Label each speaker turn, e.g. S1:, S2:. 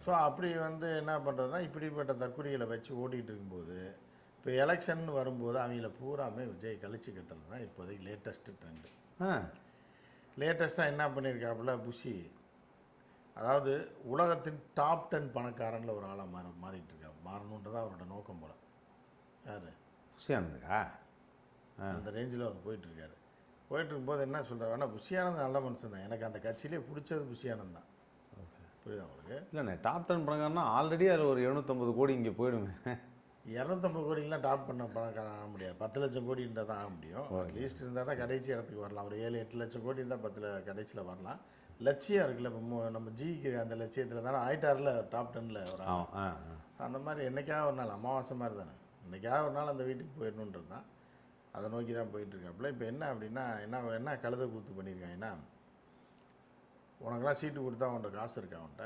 S1: So அப்படி வந்து என்ன பண்ணுறதுனா இப்படிப்பட்ட தற்குறிகளை வச்சு ஓடிக்கிட்டு இருக்கும்போது இப்போ எலெக்ஷன் வரும்போது அவங்கள பூராமே விஜய் கழிச்சு கட்டுறது தான் இப்போதைக்கு லேட்டஸ்ட்டு ட்ரெண்டு. லேட்டஸ்ட்டாக என்ன பண்ணியிருக்காப்புல புஷி, அதாவது உலகத்தின் டாப் 10 பணக்காரனில் ஒரு ஆளாக மாறிட்டு இருக்கா, மாறணுன்றதான் அவரோட நோக்கம் போல். யார்?
S2: புஷி ஆனந்துக்கா?
S1: அந்த ரேஞ்சில் அவர் போயிட்டுருக்காரு. போயிட்டுருக்கும்போது என்ன சொல்கிறார், ஆனால் புஷி ஆனந்த் நல்ல மனுஷன் தான், எனக்கு அந்த கட்சியிலே பிடிச்சது புஷி ஆனந்த் தான். புரியுதா உங்களுக்கு?
S2: இல்லைண்ணே, டாப் 10 பணக்காரனா ஆல்ரெடி அதில் ஒரு 750 கோடி இங்கே போயிடுமே.
S1: 250 கோடிலாம் டாப் பண்ண பணக்காரன் ஆக முடியாது. 10 லட்சம் கோடி இருந்தால் தான் ஆக முடியும். அட்லீஸ்ட் இருந்தால் தான் கடைசி இடத்துக்கு வரலாம். ஒரு 7-8 லட்சம் கோடி இருந்தால் 10 கடைசியில் வரலாம். லட்சியம் இருக்குல்ல, இப்போ நம்ம ஜிக்கு அந்த லட்சியத்தில் தானே ஆயிட்டாரில் டாப் 10ல் வரும். அந்த மாதிரி என்றைக்காவது ஒரு நாள் அமாவாசை மாதிரி தானே, என்றைக்காவது ஒரு நாள் அந்த வீட்டுக்கு போயிடணுன்றது தான், அதை நோக்கி தான் போயிட்டுருக்காப்புல. இப்போ என்ன அப்படின்னா, என்ன கழுதை கூத்து பண்ணியிருக்காங்கன்னா, உனக்கெல்லாம் சீட்டு கொடுத்தா அவன்கிட்ட காசு இருக்கா, அவன்கிட்ட